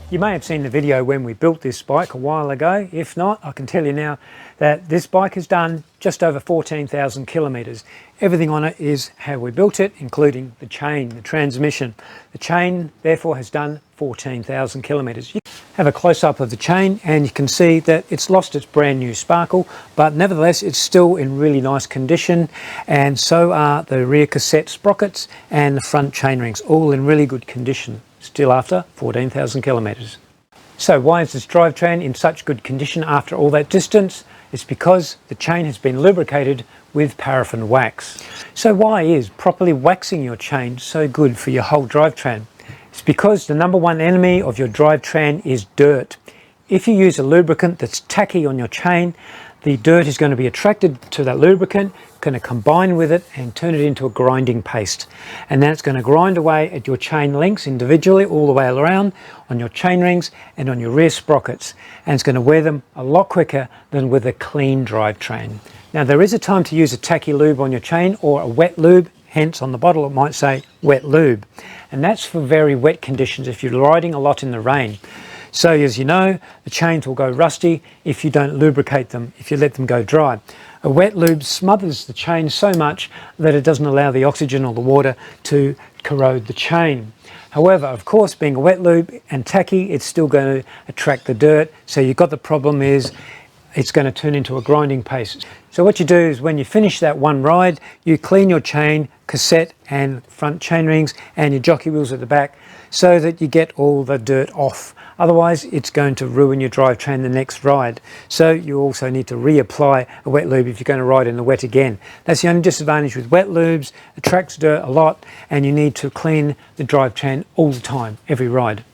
You may have seen the video when we built this bike a while ago. If not, I can tell you now that this bike has done just over 14,000 kilometres. Everything on it is how we built it, including the chain, the transmission. The chain therefore has done 14,000 kilometres. You have a close-up of the chain and you can see that it's lost its brand new sparkle, but nevertheless it's still in really nice condition, and so are the rear cassette sprockets and the front chain rings, all in really good condition still after 14,000 kilometres. So why is this drivetrain in such good condition after all that distance? It's because the chain has been lubricated with paraffin wax. So why is properly waxing your chain so good for your whole drivetrain? It's because the number one enemy of your drivetrain is dirt. If you use a lubricant that's tacky on your chain, the dirt is going to be attracted to that lubricant, going to combine with it and turn it into a grinding paste. And then it's going to grind away at your chain links individually all the way around, on your chain rings and on your rear sprockets. And it's going to wear them a lot quicker than with a clean drivetrain. Now there is a time to use a tacky lube on your chain or a wet lube. Hence on the bottle it might say wet lube. And that's for very wet conditions if you're riding a lot in the rain. So as you know, the chains will go rusty if you don't lubricate them, if you let them go dry. A wet lube smothers the chain so much that it doesn't allow the oxygen or the water to corrode the chain. However, of course, being a wet lube and tacky, it's still going to attract the dirt. So you've got the problem is it's going to turn into a grinding paste. So what you do is when you finish that one ride, you clean your chain, cassette and front chain rings and your jockey wheels at the back so that you get all the dirt off. Otherwise, it's going to ruin your drivetrain the next ride. So you also need to reapply a wet lube if you're going to ride in the wet again. That's the only disadvantage with wet lubes. It attracts dirt a lot and you need to clean the drivetrain all the time, every ride.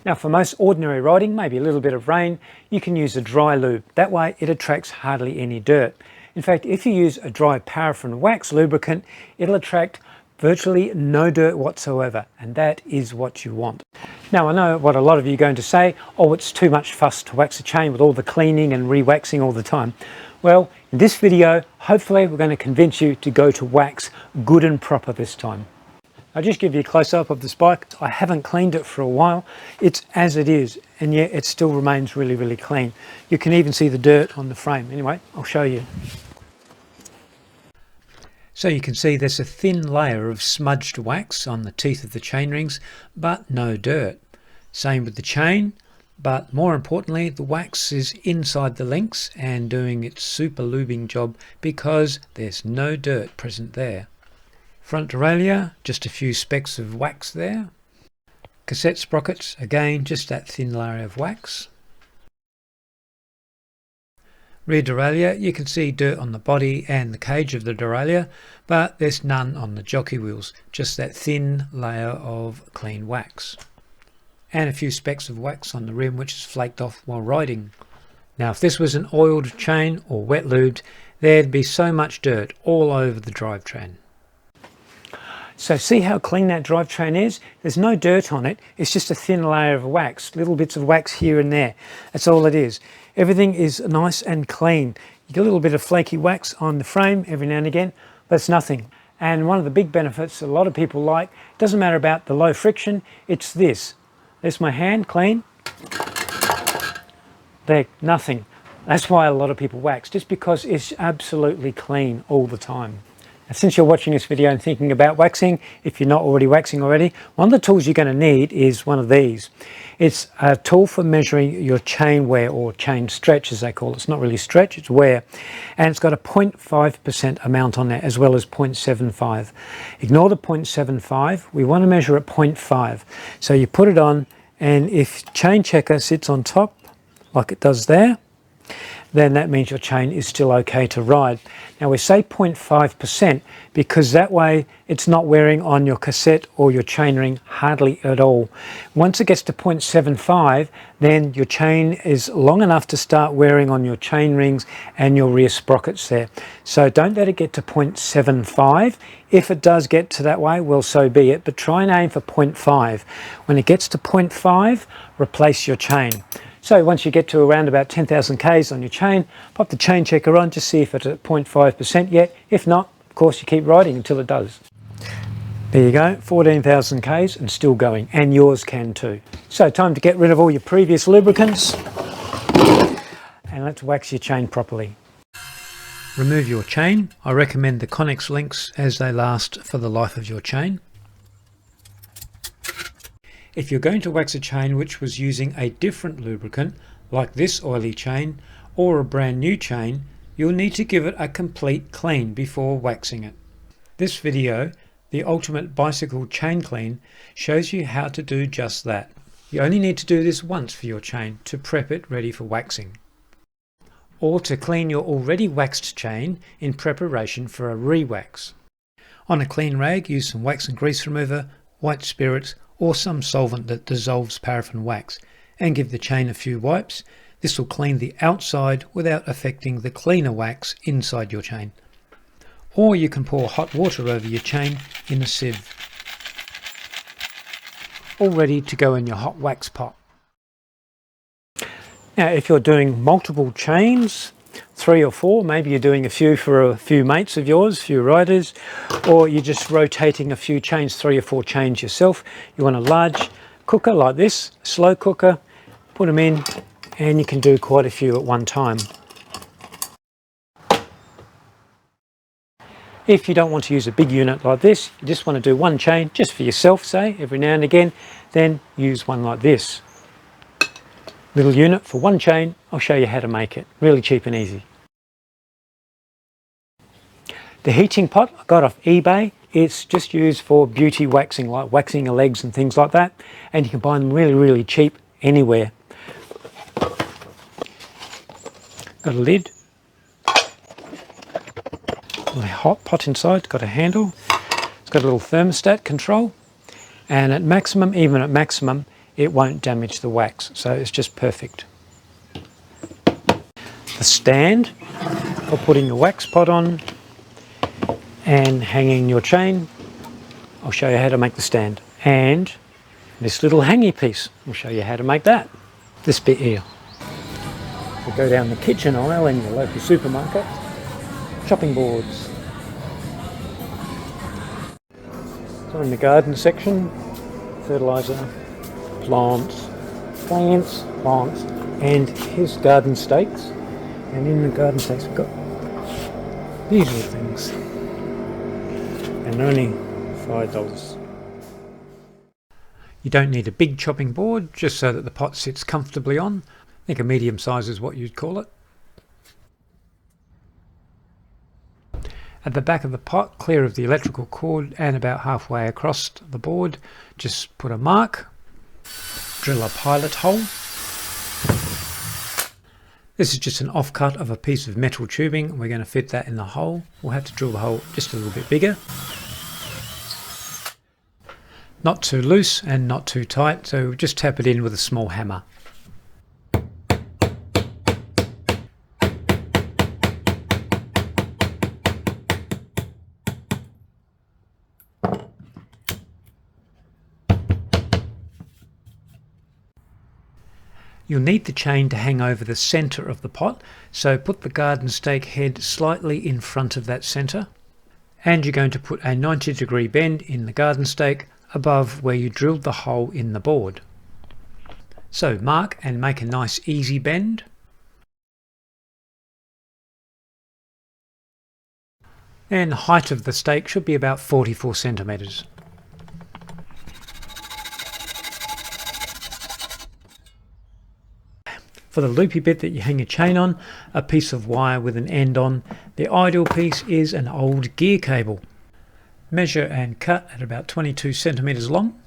Now for most ordinary riding, maybe a little bit of rain, you can use a dry lube. That way it attracts hardly any dirt. In fact, if you use a dry paraffin wax lubricant, it'll attract virtually no dirt whatsoever, and that is what you want. Now I know what a lot of you are going to say, oh, it's too much fuss to wax a chain with all the cleaning and re-waxing all the time. Well, in this video, hopefully we're going to convince you to go to wax good and proper this time. I'll just give you a close-up of this bike. I haven't cleaned it for a while. It's as it is, and yet it still remains really, really clean. You can even see the dirt on the frame. Anyway, I'll show you. So you can see there's a thin layer of smudged wax on the teeth of the chain rings, but no dirt. Same with the chain, but more importantly, the wax is inside the links and doing its super lubing job because there's no dirt present there. Front derailleur, just a few specks of wax there. Cassette sprockets, again, just that thin layer of wax. Rear derailleur, you can see dirt on the body and the cage of the derailleur, but there's none on the jockey wheels, just that thin layer of clean wax. And a few specks of wax on the rim which is flaked off while riding. Now if this was an oiled chain or wet lubed, there'd be so much dirt all over the drivetrain. So see how clean that drivetrain is? There's no dirt on it, it's just a thin layer of wax, little bits of wax here and there. That's all it is. Everything is nice and clean. You get a little bit of flaky wax on the frame every now and again, but it's nothing. And one of the big benefits a lot of people like, doesn't matter about the low friction, it's this. There's my hand, clean. There, nothing. That's why a lot of people wax, just because it's absolutely clean all the time. Since you're watching this video and thinking about waxing, if you're not already waxing already, one of the tools you're going to need is one of these. It's a tool for measuring your chain wear, or chain stretch as they call it. It's not really stretch, it's wear. And it's got a 0.5% amount on there as well as 0.75. Ignore the 0.75, we want to measure at 0.5. So you put it on, and if chain checker sits on top, like it does there, then that means your chain is still okay to ride. Now we say 0.5% because that way it's not wearing on your cassette or your chain ring hardly at all. Once it gets to 0.75, then your chain is long enough to start wearing on your chain rings and your rear sprockets there. So don't let it get to 0.75. If it does get to that way, well, so be it, but try and aim for 0.5. When it gets to 0.5, replace your chain. So once you get to around about 10,000 Ks on your chain, pop the chain checker on, just see if it's at 0.5% yet. If not, of course, you keep riding until it does. There you go, 14,000 Ks and still going, and yours can too. So time to get rid of all your previous lubricants and let's wax your chain properly. Remove your chain. I recommend the Connex links as they last for the life of your chain. If you're going to wax a chain which was using a different lubricant, like this oily chain, or a brand new chain, you'll need to give it a complete clean before waxing it. This video, the Ultimate Bicycle Chain Clean, shows you how to do just that. You only need to do this once for your chain to prep it ready for waxing, or to clean your already waxed chain in preparation for a re-wax. On a clean rag, use some wax and grease remover, white spirits, or some solvent that dissolves paraffin wax, and give the chain a few wipes. This will clean the outside without affecting the cleaner wax inside your chain. Or you can pour hot water over your chain in a sieve, all ready to go in your hot wax pot. Now if you're doing multiple chains, 3 or 4, maybe you're doing a few for a few mates of yours, a few riders, or you're just rotating a few chains, 3 or 4 chains yourself, you want a large cooker like this, a slow cooker, put them in and you can do quite a few at one time. If you don't want to use a big unit like this, you just want to do one chain just for yourself, say, every now and again, then use one like this. Little unit for one chain. I'll show you how to make it. Really cheap and easy. The heating pot I got off eBay. It's just used for beauty waxing, like waxing your legs and things like that. And you can buy them really, really cheap anywhere. Got a lid. A hot pot inside, got a handle. It's got a little thermostat control. And at maximum, even at maximum, it won't damage the wax, so it's just perfect. The stand for putting the wax pot on and hanging your chain. I'll show you how to make the stand. And this little hangy piece, I'll show you how to make that. This bit here. We go down the kitchen aisle in your local supermarket. Chopping boards. So in the garden section, fertiliser, plants, and here's garden stakes. And in the garden stakes we've got these little things. And they're only $5. You don't need a big chopping board, just so that the pot sits comfortably on. I think a medium size is what you'd call it. At the back of the pot, clear of the electrical cord and about halfway across the board, just put a mark, drill a pilot hole. This is just an offcut of a piece of metal tubing. We're going to fit that in the hole. We'll have to drill the hole just a little bit bigger. Not too loose and not too tight, so just tap it in with a small hammer. You'll need the chain to hang over the centre of the pot, so put the garden stake head slightly in front of that centre, and you're going to put a 90-degree bend in the garden stake above where you drilled the hole in the board. So mark and make a nice easy bend. And the height of the stake should be about 44 centimetres. For the loopy bit that you hang your chain on, a piece of wire with an end on. The ideal piece is an old gear cable. Measure and cut at about 22 centimetres long.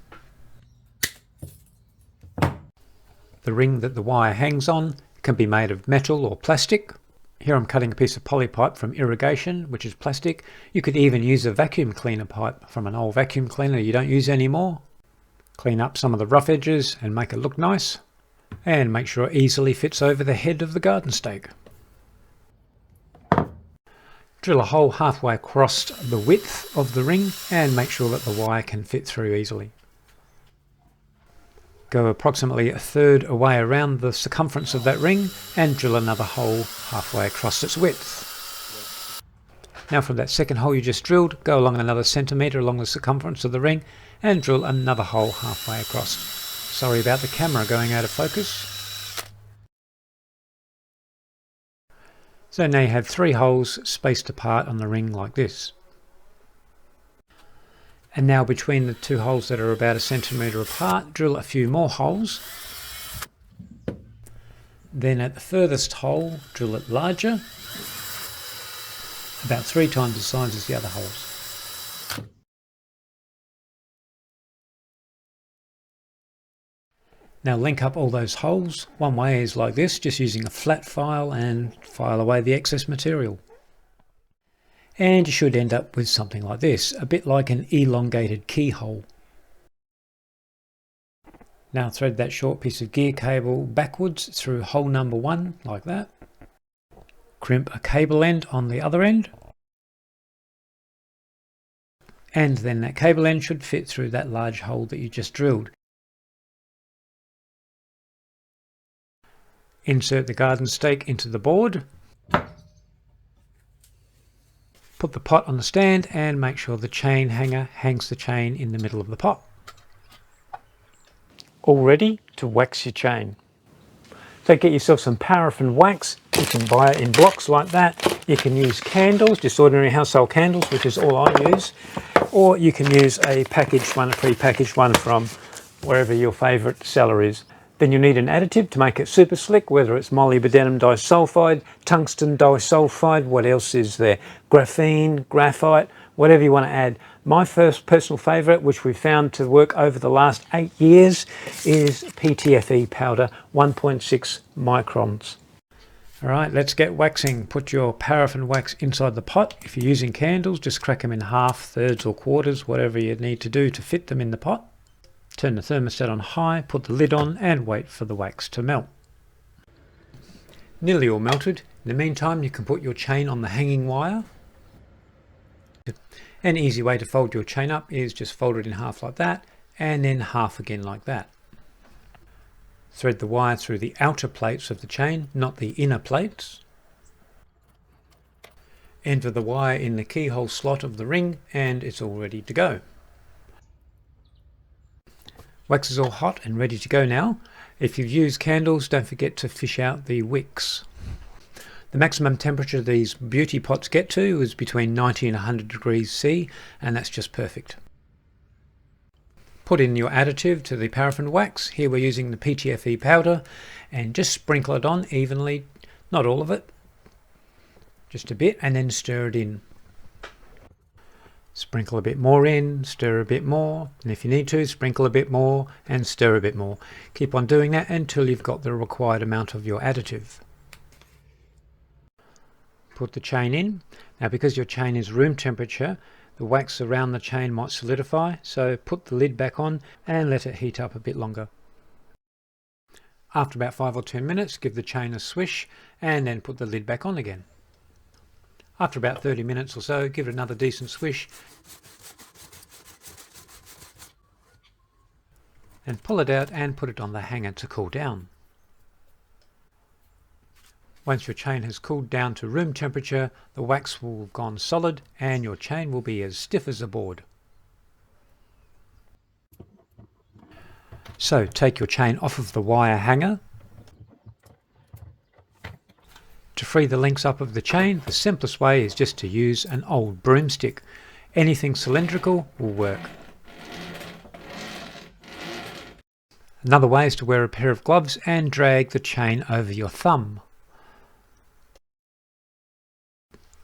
The ring that the wire hangs on can be made of metal or plastic. Here I'm cutting a piece of polypipe from irrigation, which is plastic. You could even use a vacuum cleaner pipe from an old vacuum cleaner you don't use anymore. Clean up some of the rough edges and make it look nice. And make sure it easily fits over the head of the garden stake. Drill a hole halfway across the width of the ring and make sure that the wire can fit through easily. Go approximately a third away around the circumference of that ring and drill another hole halfway across its width. Now from that second hole you just drilled, go along another centimetre along the circumference of the ring and drill another hole halfway across. Sorry about the camera going out of focus. So now you have 3 holes spaced apart on the ring like this. And now between the 2 holes that are about a centimetre apart, drill a few more holes. Then at the furthest hole, drill it larger, about 3 times the size as the other holes. Now link up all those holes. One way is like this, just using a flat file and file away the excess material. And you should end up with something like this, a bit like an elongated keyhole. Now thread that short piece of gear cable backwards through hole number 1, like that. Crimp a cable end on the other end. And then that cable end should fit through that large hole that you just drilled. Insert the garden stake into the board. Put the pot on the stand and make sure the chain hanger hangs the chain in the middle of the pot. All ready to wax your chain. So get yourself some paraffin wax. You can buy it in blocks like that. You can use candles, just ordinary household candles, which is all I use. Or you can use a packaged one, a pre-packaged one from wherever your favourite seller is. Then you need an additive to make it super slick, whether it's molybdenum disulfide, tungsten disulfide, what else is there? Graphene, graphite, whatever you want to add. My first personal favourite, which we've found to work over the last 8 years, is PTFE powder, 1.6 microns. Alright, let's get waxing. Put your paraffin wax inside the pot. If you're using candles, just crack them in half, thirds or quarters, whatever you need to do to fit them in the pot. Turn the thermostat on high, put the lid on and wait for the wax to melt. Nearly all melted. In the meantime, you can put your chain on the hanging wire. An easy way to fold your chain up is just fold it in half like that and then half again like that. Thread the wire through the outer plates of the chain, not the inner plates. Enter the wire in the keyhole slot of the ring and it's all ready to go. Wax is all hot and ready to go now. If you've used candles, don't forget to fish out the wicks. The maximum temperature these beauty pots get to is between 90 and 100 degrees C, and that's just perfect. Put in your additive to the paraffin wax. Here we're using the PTFE powder, and just sprinkle it on evenly, not all of it, just a bit, and then stir it in. Sprinkle a bit more in, stir a bit more, and if you need to, sprinkle a bit more and stir a bit more. Keep on doing that until you've got the required amount of your additive. Put the chain in. Now because your chain is room temperature, the wax around the chain might solidify, so put the lid back on and let it heat up a bit longer. After about 5 or 10 minutes, give the chain a swish and then put the lid back on again. After about 30 minutes or so, give it another decent swish and pull it out and put it on the hanger to cool down. Once your chain has cooled down to room temperature, the wax will have gone solid and your chain will be as stiff as a board. So take your chain off of the wire hanger. To free the links up of the chain, the simplest way is just to use an old broomstick. Anything cylindrical will work. Another way is to wear a pair of gloves and drag the chain over your thumb.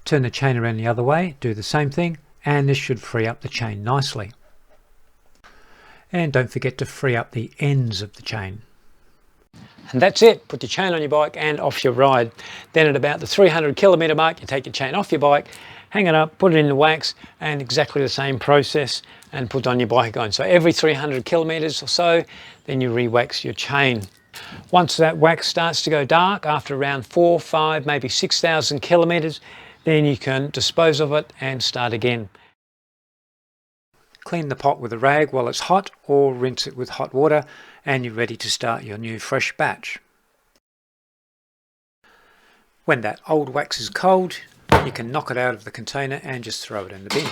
Turn the chain around the other way, do the same thing, and this should free up the chain nicely. And don't forget to free up the ends of the chain. And that's it. Put your chain on your bike and off your ride. Then at about the 300 kilometre mark, you take your chain off your bike, hang it up, put it in the wax, and exactly the same process, and put on your bike again. So every 300 kilometres or so, then you re-wax your chain. Once that wax starts to go dark, after around 4, 5, maybe 6,000 kilometres, then you can dispose of it and start again. Clean the pot with a rag while it's hot, or rinse it with hot water, and you're ready to start your new fresh batch. When that old wax is cold, you can knock it out of the container and just throw it in the bin.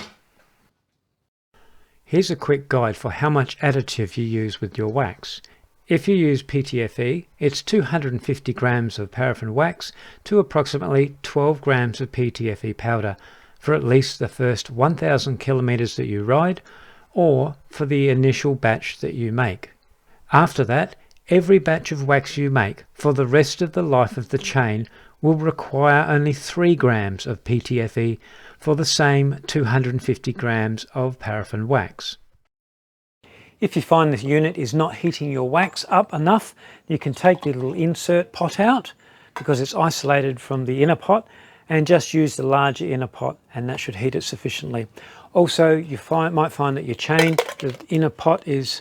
Here's a quick guide for how much additive you use with your wax. If you use PTFE, it's 250 grams of paraffin wax to approximately 12 grams of PTFE powder for at least the first 1,000 kilometers that you ride, or for the initial batch that you make. After that, every batch of wax you make for the rest of the life of the chain will require only 3 grams of PTFE for the same 250 grams of paraffin wax. If you find this unit is not heating your wax up enough, you can take the little insert pot out because it's isolated from the inner pot, and just use the larger inner pot, and that should heat it sufficiently. Also, you might find that your chain, the inner pot is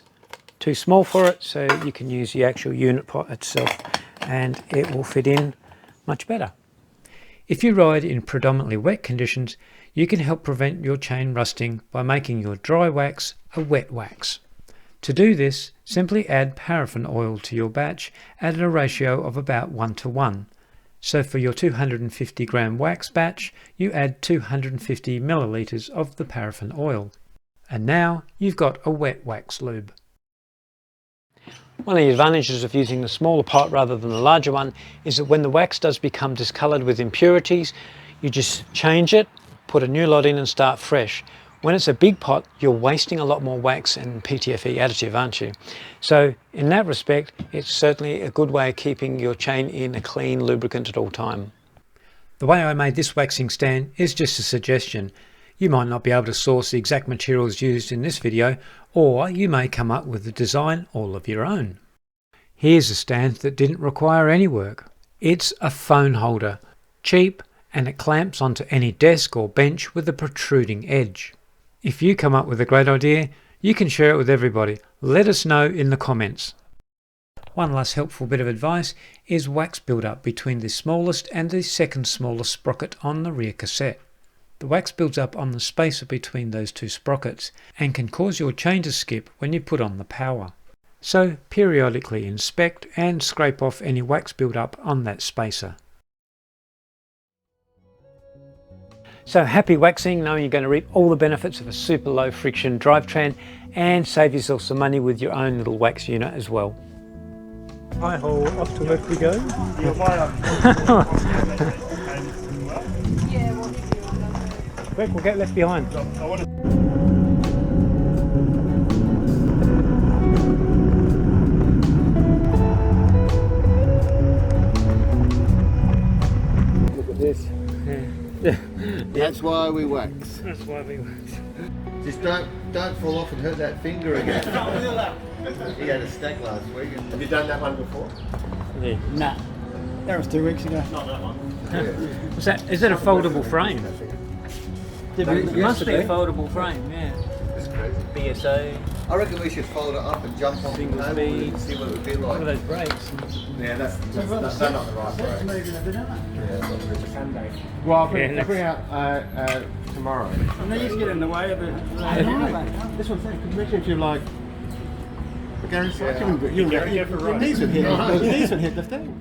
too small for it, so you can use the actual unit pot itself and it will fit in much better. If you ride in predominantly wet conditions, you can help prevent your chain rusting by making your dry wax a wet wax. To do this, simply add paraffin oil to your batch at a ratio of about 1:1. So for your 250 gram wax batch, you add 250 milliliters of the paraffin oil. And now you've got a wet wax lube. One of the advantages of using the smaller pot rather than the larger one is that when the wax does become discoloured with impurities, you just change it, put a new lot in and start fresh. When it's a big pot, you're wasting a lot more wax and PTFE additive, aren't you? So in that respect, it's certainly a good way of keeping your chain in a clean lubricant at all time. The way I made this waxing stand is just a suggestion. You might not be able to source the exact materials used in this video, or you may come up with a design all of your own. Here's a stand that didn't require any work. It's a phone holder, cheap, and it clamps onto any desk or bench with a protruding edge. If you come up with a great idea, you can share it with everybody. Let us know in the comments. One last helpful bit of advice is wax build-up between the smallest and the second smallest sprocket on the rear cassette. The wax builds up on the spacer between those two sprockets and can cause your chain to skip when you put on the power. So periodically inspect and scrape off any wax build-up on that spacer. So happy waxing, knowing you're going to reap all the benefits of a super low friction drivetrain and save yourself some money with your own little wax unit as well. Hi-ho, off to work we go. Quick, we'll get left behind. Look at this. Yeah. That's why we wax. That's why we wax. Just don't fall off and hurt that finger again. He had a stack last week. Have you done that one before? Yeah. Nah, that was 2 weeks ago. Not that one. Is that a foldable frame? It Must be a foldable frame, yeah. That's crazy. BSO, I reckon we should fold it up and jump on the Single table speed. and see what it would be one like. of those brakes. Yeah, that's not the right break. Sunday. Well, I'll Yeah, bring out tomorrow. And they used to get in the way of it. This one's saying, imagine if you're like, Gary, Yeah. your knees would hit the thing.